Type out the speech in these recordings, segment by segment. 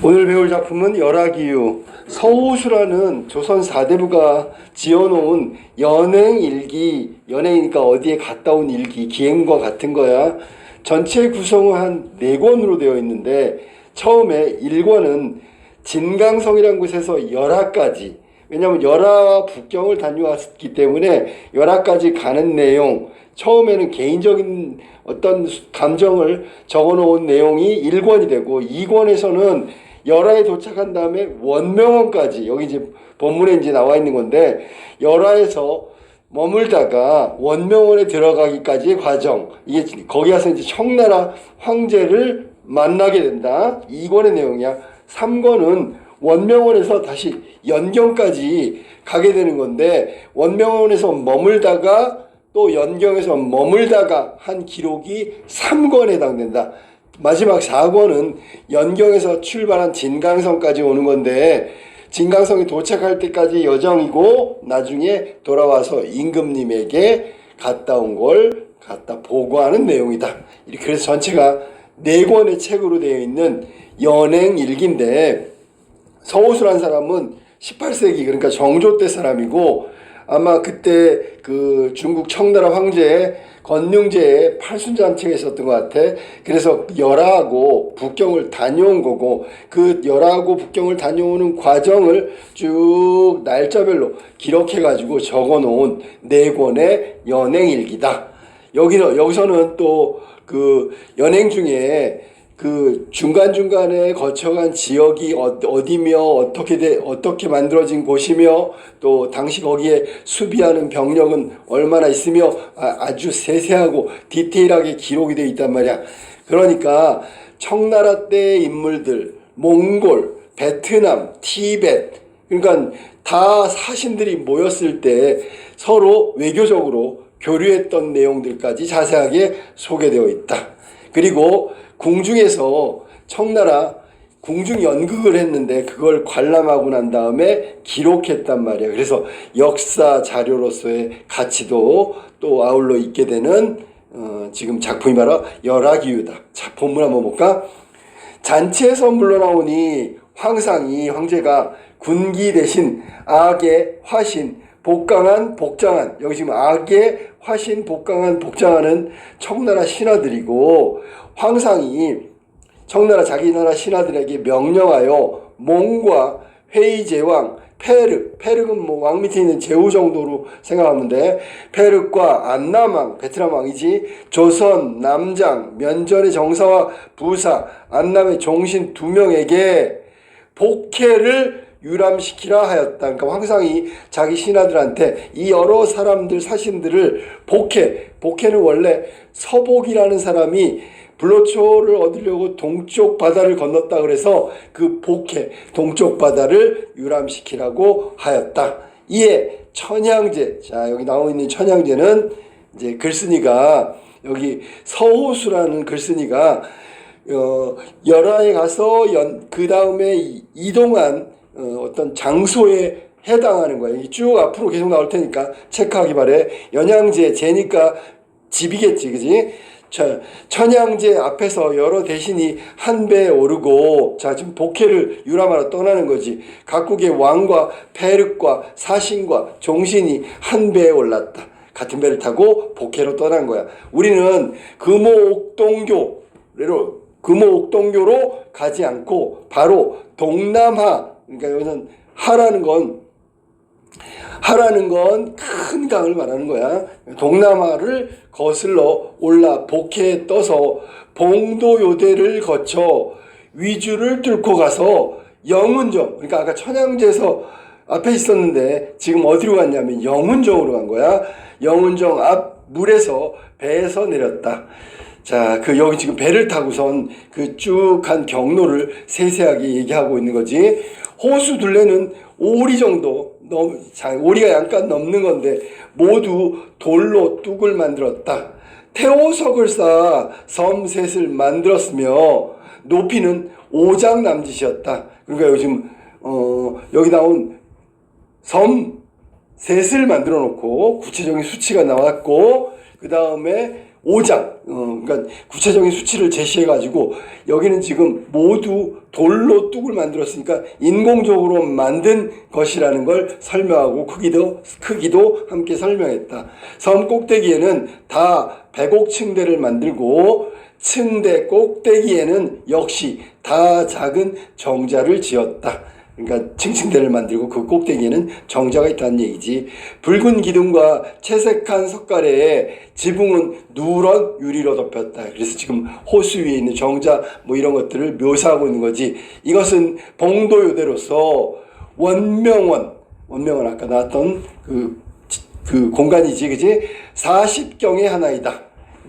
오늘 배울 작품은 열하기유. 서호수라는 조선 사대부가 지어놓은 연행일기, 연행이니까 어디에 갔다 온 일기, 기행과 같은 거야. 전체 구성은 한 4권으로 되어 있는데 처음에 1권은 진강성이라는 곳에서 열하까지, 왜냐하면 열하 북경을 다녀왔기 때문에 열하까지 가는 내용, 처음에는 개인적인 어떤 감정을 적어놓은 내용이 1권이 되고, 2권에서는 열하에 도착한 다음에 원명원까지, 여기 이제 본문에 이제 나와 있는 건데, 열하에서 머물다가 원명원에 들어가기까지의 과정, 이게 거기 가서 이제 청나라 황제를 만나게 된다, 2권의 내용이야. 3권은 원명원에서 다시 연경까지 가게 되는 건데, 원명원에서 머물다가 또 연경에서 머물다가 한 기록이 3권에 해당된다. 마지막 4권은 연경에서 출발한 진강성까지 오는 건데, 진강성에 도착할 때까지 여정이고 나중에 돌아와서 임금님에게 갔다 온 걸 갖다 보고하는 내용이다. 이렇게 그래서 전체가 4권의 책으로 되어 있는 연행일기인데, 서호수란 사람은 18세기, 그러니까 정조 때 사람이고, 아마 그때 그 중국 청나라 황제 건륭제의 팔순잔치가 있었던 것 같아. 그래서 열하하고 북경을 다녀온 거고, 그 열하하고 북경을 다녀오는 과정을 쭉 날짜별로 기록해가지고 적어놓은 4권의 연행일기다. 여기서는 또 그 연행 중에 그 중간중간에 거쳐간 지역이 어디며 어떻게 만들어진 곳이며, 또 당시 거기에 수비하는 병력은 얼마나 있으며 아주 세세하고 디테일하게 기록이 되어 있단 말이야. 그러니까 청나라 때의 인물들, 몽골, 베트남, 티베트, 그러니까 다 사신들이 모였을 때 서로 외교적으로 교류했던 내용들까지 자세하게 소개되어 있다. 그리고 궁중에서 청나라 궁중연극을 했는데 그걸 관람하고 난 다음에 기록했단 말이야. 그래서 역사 자료로서의 가치도 또 아울러 있게 되는 지금 작품이 바로 열하기유다. 자, 본문 한번 볼까? 잔치에서 물러나오니 황제가 군기 대신 악의 화신 복강한 복장한, 여기 지금 악의 화신 복강한 복장하는 청나라 신하들이고, 황상이 청나라 자기 나라 신하들에게 명령하여 몽과 회의제왕 페르그는 뭐 왕 밑에 있는 제후 정도로 생각하면 돼. 페르과 안남왕, 베트남 왕이지, 조선 남장 면전의 정사와 부사 안남의 종신 2명에게 복해를 유람시키라 하였다. 그러니까 황상이 자기 신하들한테 이 여러 사람들 사신들을 복해는 원래 서복이라는 사람이 불로초를 얻으려고 동쪽 바다를 건넜다 그래서 그 복해 동쪽 바다를 유람시키라고 하였다. 이에 천양제, 자 여기 나와 있는 천양제는 이제 글쓴이가, 여기 서호수라는 글쓴이가 열하에 가서 그 다음에 이동한 어떤 장소에 해당하는 거야. 쭉 앞으로 계속 나올 테니까 체크하기 바래. 연양제, 제니까 집이겠지, 그지? 천양제 앞에서 여러 대신이 한 배에 오르고, 자 지금 복해를 유람하러 떠나는 거지. 각국의 왕과 페륵과 사신과 종신이 한 배에 올랐다. 같은 배를 타고 복해로 떠난 거야. 우리는 금오옥동교로 가지 않고 바로 동남하, 그러니까 여기서는 하라는 건 큰 강을 말하는 거야. 동남아를 거슬러 올라 복해에 떠서 봉도요대를 거쳐 위주를 뚫고 가서 영운정, 그러니까 아까 천양제에서 앞에 있었는데 지금 어디로 갔냐면 영운정으로 간 거야. 영운정 앞 물에서 배에서 내렸다. 자, 여기 지금 배를 타고선 그 쭉 간 경로를 세세하게 얘기하고 있는 거지. 호수 둘레는 오리 정도, 오리가 약간 넘는 건데 모두 돌로 뚝을 만들었다. 태호석을 쌓아 섬셋을 만들었으며 높이는 5장 남짓이었다. 그러니까 요즘 여기 나온 섬셋을 만들어 놓고 구체적인 수치가 나왔고, 그 다음에 5장, 그러니까 구체적인 수치를 제시해가지고 여기는 지금 모두 돌로 뚝을 만들었으니까 인공적으로 만든 것이라는 걸 설명하고 크기도 함께 설명했다. 섬 꼭대기에는 다 백옥층대를 만들고 층대 꼭대기에는 역시 다 작은 정자를 지었다. 그러니까 층층대를 만들고 그 꼭대기에는 정자가 있다는 얘기지. 붉은 기둥과 채색한 석가래에 지붕은 누런 유리로 덮였다. 그래서 지금 호수 위에 있는 정자 뭐 이런 것들을 묘사하고 있는 거지. 이것은 봉도요대로서 원명원 아까 나왔던 그 공간이지, 그지? 40경의 하나이다.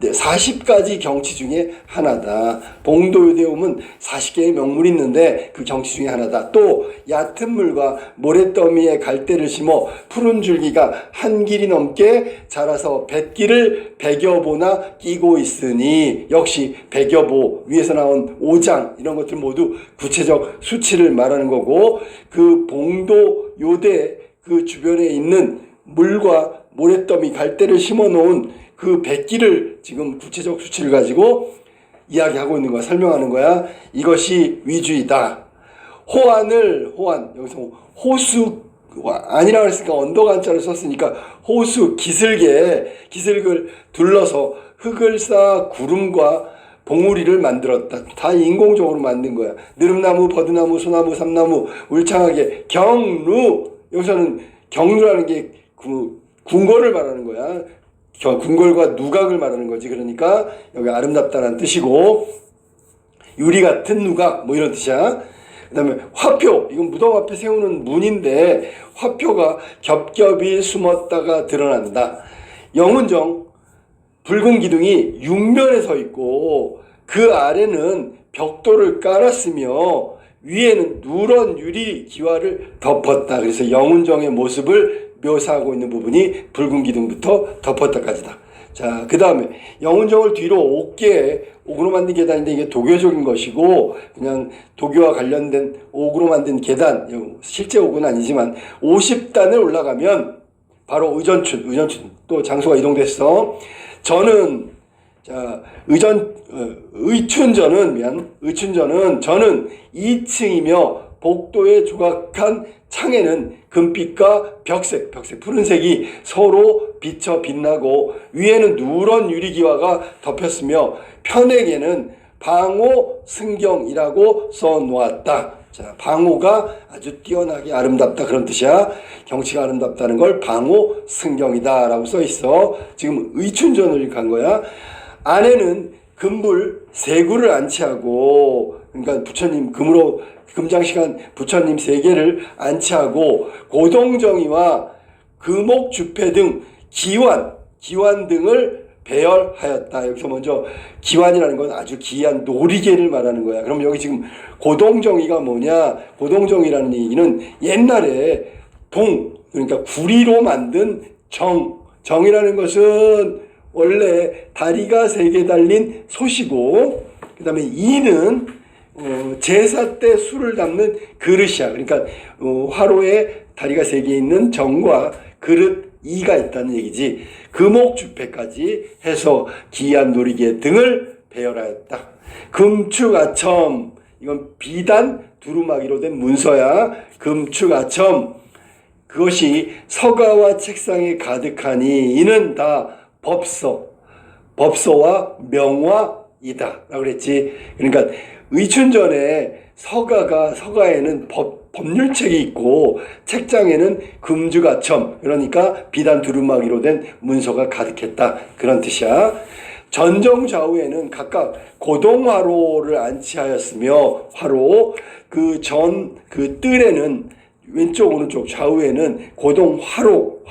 40가지 경치 중에 하나다. 봉도요대에 오면 40개의 명물이 있는데 그 경치 중에 하나다. 또 얕은 물과 모래더미에 갈대를 심어 푸른 줄기가 한 길이 넘게 자라서 뱃길을 100여보나 끼고 있으니 역시 100여보 위에서 나온 5장 이런 것들 모두 구체적 수치를 말하는 거고, 그 봉도요대 그 주변에 있는 물과 모래더미 갈대를 심어 놓은 그 뱃길을 지금 구체적 수치를 가지고 이야기하고 있는 거야. 설명하는 거야. 이것이 위주이다. 호안 여기서 호수 아니라고 했으니까 언덕 한자를 썼으니까 호수 기슭을 둘러서 흙을 쌓아 구름과 봉우리를 만들었다. 다 인공적으로 만든 거야. 느릅나무, 버드나무, 소나무, 삼나무, 울창하게 경루, 여기서는 경루라는 게 궁궐을 말하는 거야. 궁궐과 누각을 말하는 거지. 그러니까 여기 아름답다는 뜻이고, 유리 같은 누각 뭐 이런 뜻이야. 그 다음에 화표, 이건 무덤 앞에 세우는 문인데 화표가 겹겹이 숨었다가 드러난다. 영운정, 붉은 기둥이 육면에 서 있고 그 아래는 벽돌을 깔았으며 위에는 누런 유리 기와를 덮었다. 그래서 영운정의 모습을 묘사하고 있는 부분이 붉은 기둥부터 덮었다까지다. 자, 그 다음에 영운정을 뒤로 5개 옥으로 만든 계단인데 이게 도교적인 것이고 그냥 도교와 관련된 옥으로 만든 계단, 실제 옥은 아니지만 50단을 올라가면 바로 의전춘 또 장소가 이동됐어. 저는 의춘전은 저는 2층이며 복도에 조각한 창에는 금빛과 벽색 푸른색이 서로 비쳐 빛나고 위에는 누런 유리기와가 덮였으며 편액에는 방호 승경이라고 써놓았다. 자, 방호가 아주 뛰어나게 아름답다 그런 뜻이야. 경치가 아름답다는 걸 방호 승경이다 라고 써있어. 지금 의춘전을 간 거야. 안에는 금불 세구를 안치하고, 그러니까 부처님 금장시간 부처님 3개를 안치하고 고동정이와 금옥주패 등 기완 등을 배열하였다. 여기서 먼저 기완이라는 건 아주 귀한 놀이개를 말하는 거야. 그럼 여기 지금 고동정이가 뭐냐? 고동정이라는 얘기는 옛날에 그러니까 구리로 만든 정이라는 것은 원래 다리가 3개 달린 솥이고, 그 다음에 이는 제사 때 술을 담는 그릇이야. 그러니까 화로에 다리가 3개 있는 정과 그릇 이가 있다는 얘기지. 금옥주패까지 해서 기한 놀이개 등을 배열하였다. 금축아첨, 이건 비단 두루마기로 된 문서야. 금축아첨, 그것이 서가와 책상에 가득하니 이는 다 법서와 명화이다 라고 그랬지. 그러니까 의춘전에 서가에는 법률책이 있고 책장에는 금주가첨, 그러니까 비단 두루마기로 된 문서가 가득했다 그런 뜻이야. 전정 좌우에는 각각 고동화로를 안치하였으며 화로 그 뜰에는 왼쪽 오른쪽 좌우에는 고동화로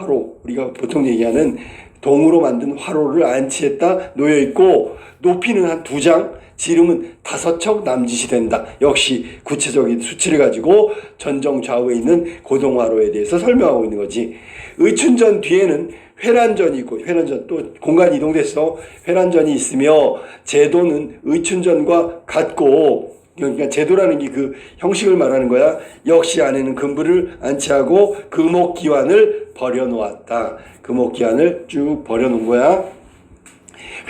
우리가 보통 얘기하는 동으로 만든 화로를 안치했다 놓여 있고, 높이는 한 2장, 지름은 5척 남짓이 된다. 역시 구체적인 수치를 가지고 전정 좌우에 있는 고동화로에 대해서 설명하고 있는 거지. 의춘전 뒤에는 회란전이 있고, 회란전 또 공간이 이동됐어. 회란전이 있으며 제도는 의춘전과 같고, 그러니까 제도라는 게 그 형식을 말하는 거야. 역시 안에는 금불을 안치하고 금옥기환을 버려놓았다. 금옥기환을 쭉 버려놓은 거야.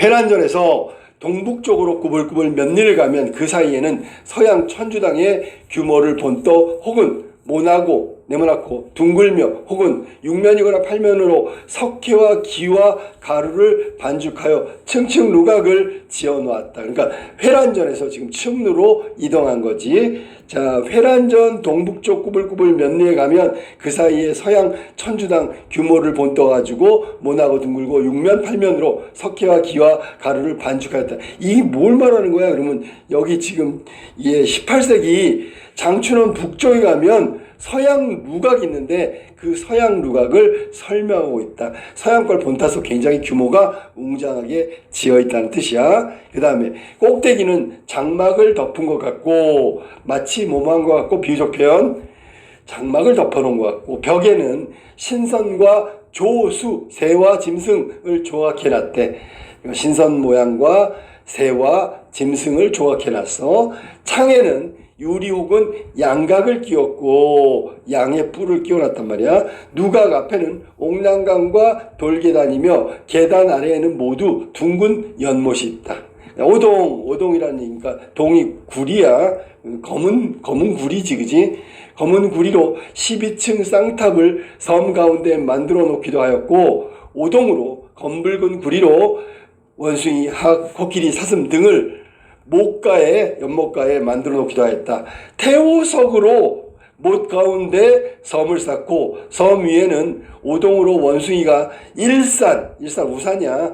회란전에서 동북쪽으로 꾸불꾸불 몇 리를 가면 그 사이에는 서양 천주당의 규모를 본떠 혹은 모나고 네모나고 둥글며 혹은 육면이거나 팔면으로 석회와 기와 가루를 반죽하여 층층 누각을 지어놓았다. 그러니까 회란전에서 지금 층루로 이동한 거지. 자, 회란전 동북쪽 꾸불꾸불 몇 리에 가면 그 사이에 서양 천주당 규모를 본떠 가지고 모나고 둥글고 육면 팔면으로 석회와 기와 가루를 반죽하였다. 이게 뭘 말하는 거야? 그러면 여기 지금 18세기 장춘원 북쪽에 가면 서양 누각이 있는데 그 서양 누각을 설명하고 있다. 서양 걸 본따서 굉장히 규모가 웅장하게 지어 있다는 뜻이야. 그 다음에 꼭대기는 장막을 덮은 것 같고 마치 모모한 것 같고 비유적 표현 장막을 덮어놓은 것 같고 벽에는 신선과 조수 새와 짐승을 조각해놨대. 신선 모양과 새와 짐승을 조각해놨어. 창에는 유리 혹은 양각을 끼웠고 양의 뿔을 끼워놨단 말이야. 누각 앞에는 옥랑강과 돌계단이며 계단 아래에는 모두 둥근 연못이 있다. 오동이라는 얘기니까 동이 구리야. 검은 구리지, 그지? 검은 구리로 12층 쌍탑을 섬 가운데 만들어 놓기도 하였고 오동으로 검붉은 구리로 원숭이, 학, 코끼리, 사슴 등을 연못가에 만들어 놓기도 하였다. 태호석으로 못 가운데 섬을 쌓고 섬 위에는 오동으로 원숭이가 일산 우산이야.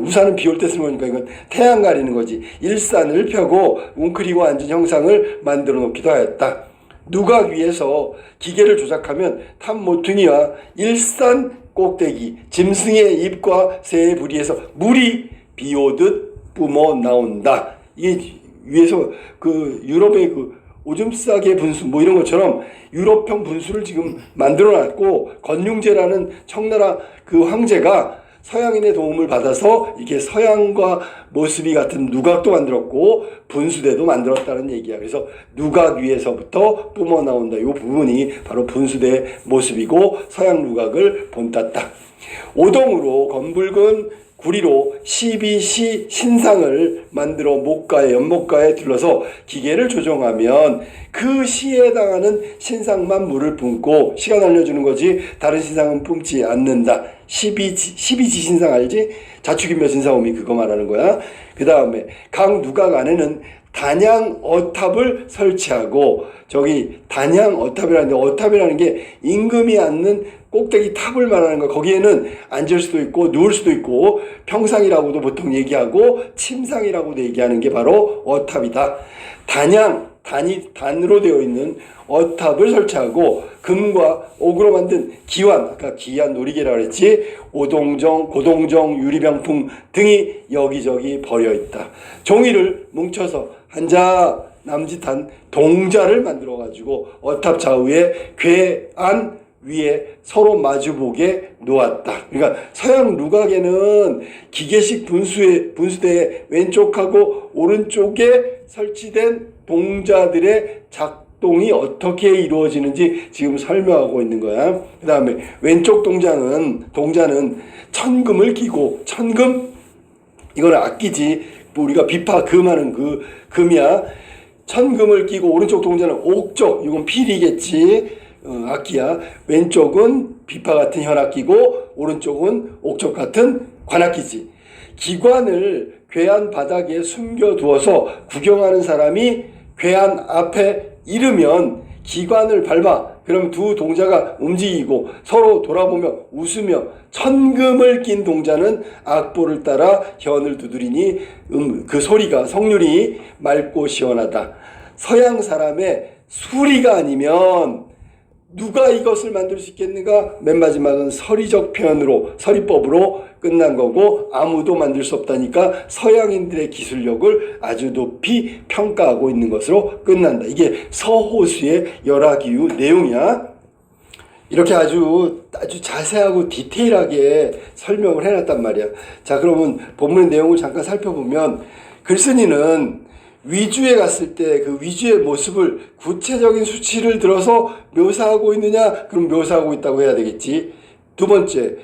우산은 비 올 때 쓰는 거니까 이건 태양 가리는 거지. 일산을 펴고 웅크리고 앉은 형상을 만들어 놓기도 하였다. 누각 위에서 기계를 조작하면 탑모퉁이와 일산 꼭대기, 짐승의 입과 새의 부리에서 물이 비 오듯 뿜어 나온다. 이게 위에서 그 유럽의 그 오줌 싸개 분수 뭐 이런 것처럼 유럽형 분수를 지금 만들어 놨고 건융제라는 청나라 그 황제가 서양인의 도움을 받아서 이렇게 서양과 모습이 같은 누각도 만들었고 분수대도 만들었다는 얘기야. 그래서 누각 위에서부터 뿜어 나온다. 이 부분이 바로 분수대 모습이고 서양 누각을 본땄다. 오동으로 검붉은 구리로 12시 신상을 만들어 연못가에 둘러서 기계를 조정하면 그 시에 해당하는 신상만 물을 뿜고 시간 알려주는 거지 다른 신상은 뿜지 않는다. 12지 신상 알지? 자축인묘 신사오미 그거 말하는 거야. 그 다음에 각 누각 안에는 단양 어탑을 설치하고 저기 단양 어탑이라는데 어탑이라는 게 임금이 앉는 꼭대기 탑을 말하는 거. 거기에는 앉을 수도 있고 누울 수도 있고 평상이라고도 보통 얘기하고 침상이라고도 얘기하는 게 바로 어탑이다. 단으로 되어 있는 어탑을 설치하고 금과 옥으로 만든 기완, 아까 기한 놀이개라고 그랬지. 오동정, 고동정, 유리병풍 등이 여기저기 버려 있다. 종이를 뭉쳐서 한자 남짓한 동자를 만들어 가지고 어탑 좌우에 괴안 위에 서로 마주보게 놓았다. 그러니까 서양 누각에는 기계식 분수대의 왼쪽하고 오른쪽에 설치된 동자들의 작동이 어떻게 이루어지는지 지금 설명하고 있는 거야. 그 다음에 왼쪽 동자는 천금을 끼고 이거는 악기지. 우리가 비파 금하는 그 금이야. 천금을 끼고 오른쪽 동자는 옥적, 이건 필이겠지. 악기야. 왼쪽은 비파 같은 현악기고 오른쪽은 옥적 같은 관악기지. 기관을 괴안 바닥에 숨겨두어서 구경하는 사람이 괴안 앞에 이르면 기관을 밟아. 그럼 두 동자가 움직이고 서로 돌아보며 웃으며 천금을 낀 동자는 악보를 따라 현을 두드리니 그 소리가 성률이 맑고 시원하다. 서양 사람의 수리가 아니면 누가 이것을 만들 수 있겠는가? 맨 마지막은 서리적 표현으로 서리법으로 끝난 거고 아무도 만들 수 없다니까 서양인들의 기술력을 아주 높이 평가하고 있는 것으로 끝난다. 이게 서호수의 열하기유 내용이야. 이렇게 아주 자세하고 디테일하게 설명을 해놨단 말이야. 자, 그러면 본문의 내용을 잠깐 살펴보면 글쓴이는 위주에 갔을 때 그 위주의 모습을 구체적인 수치를 들어서 묘사하고 있느냐? 그럼 묘사하고 있다고 해야 되겠지. 두 번째,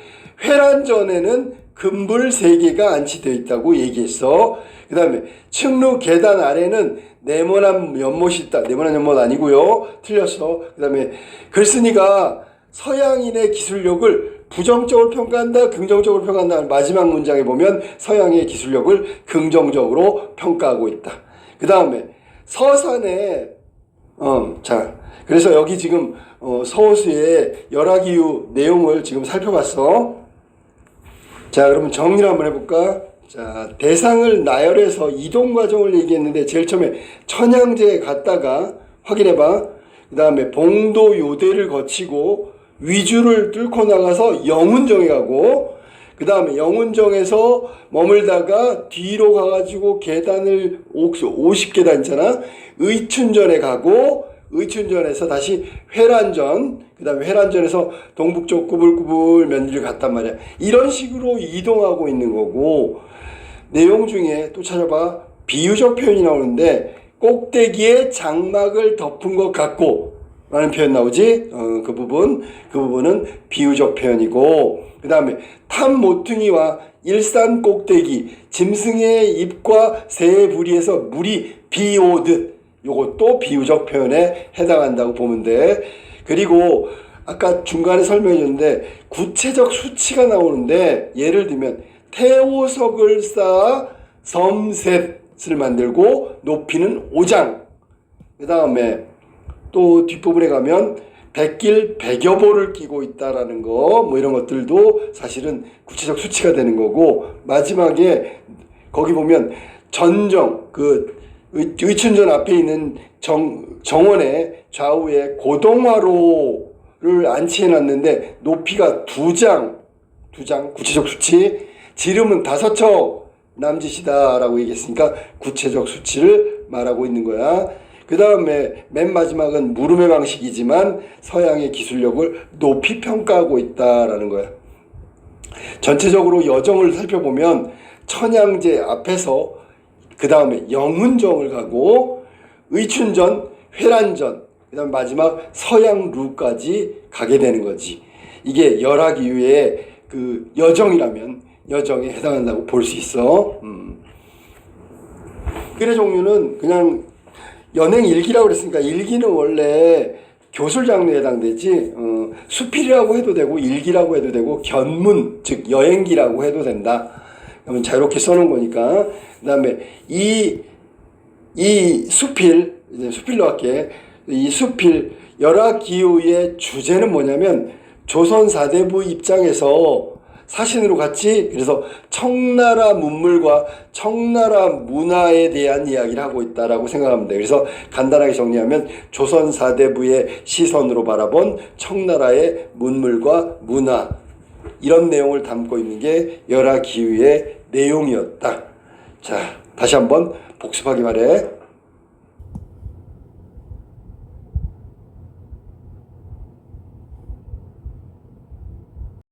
회란전에는 금불 3개가 안치되어 있다고 얘기했어. 그 다음에 층루 계단 아래는 네모난 연못이 있다. 네모난 연못 아니고요. 틀렸어. 그 다음에 글쓴이가 서양인의 기술력을 부정적으로 평가한다, 긍정적으로 평가한다. 마지막 문장에 보면 서양의 기술력을 긍정적으로 평가하고 있다. 그 다음에 서산에 자, 그래서 여기 지금 서호수의 열하기유 내용을 지금 살펴봤어. 자, 그러면 정리를 한번 해볼까? 자, 대상을 나열해서 이동 과정을 얘기했는데 제일 처음에 천양제에 갔다가 확인해봐. 그 다음에 봉도 요대를 거치고 위주를 뚫고 나가서 영운정에 가고, 그 다음에 영운정에서 머물다가 뒤로 가가지고 계단을 50계단 있잖아. 의춘전에 가고, 의춘전에서 다시 회란전, 그 다음에 회란전에서 동북쪽 꾸불꾸불 면지를 갔단 말이야. 이런 식으로 이동하고 있는 거고, 내용 중에 또 찾아봐. 비유적 표현이 나오는데 꼭대기에 장막을 덮은 것 같고 라는 표현 나오지. 그 부분은 비유적 표현이고, 그 다음에 탑 모퉁이와 일산 꼭대기 짐승의 입과 새의 부리에서 물이 비오듯, 요것도 비유적 표현에 해당한다고 보면 돼. 그리고 아까 중간에 설명해 줬는데 구체적 수치가 나오는데, 예를 들면 태오석을 쌓아 섬셋을 만들고 높이는 5장. 그 다음에 또 뒷부분에 가면 백길 100여 보를 끼고 있다라는 거, 뭐 이런 것들도 사실은 구체적 수치가 되는 거고, 마지막에 거기 보면 전정, 그 의춘전 앞에 있는 정원의 좌우에 고동화로를 안치해 놨는데 높이가 2장 구체적 수치, 지름은 5척 남짓이다라고 얘기했으니까 구체적 수치를 말하고 있는 거야. 그 다음에 맨 마지막은 물음의 방식이지만 서양의 기술력을 높이 평가하고 있다라는 거야. 전체적으로 여정을 살펴보면 천양제 앞에서 그 다음에 영운정을 가고 의춘전, 회란전, 그 다음 마지막 서양루까지 가게 되는 거지. 이게 열하기유의 그 여정이라면 여정에 해당한다고 볼 수 있어. 글의 종류는 그냥 연행 일기라고 그랬으니까, 일기는 원래 교술 장르에 해당되지, 수필이라고 해도 되고 일기라고 해도 되고 견문, 즉 여행기라고 해도 된다. 그러면 자유롭게 써놓은 거니까. 그 다음에 이 수필, 이제 수필로 할게. 이 수필 열하기유의 주제는 뭐냐면 조선 사대부 입장에서 사신으로 갔지. 그래서 청나라 문물과 청나라 문화에 대한 이야기를 하고 있다라고 생각하면 돼. 그래서 간단하게 정리하면 조선 사대부의 시선으로 바라본 청나라의 문물과 문화, 이런 내용을 담고 있는 게 열하기유의 내용이었다. 자, 다시 한번 복습하기 바래.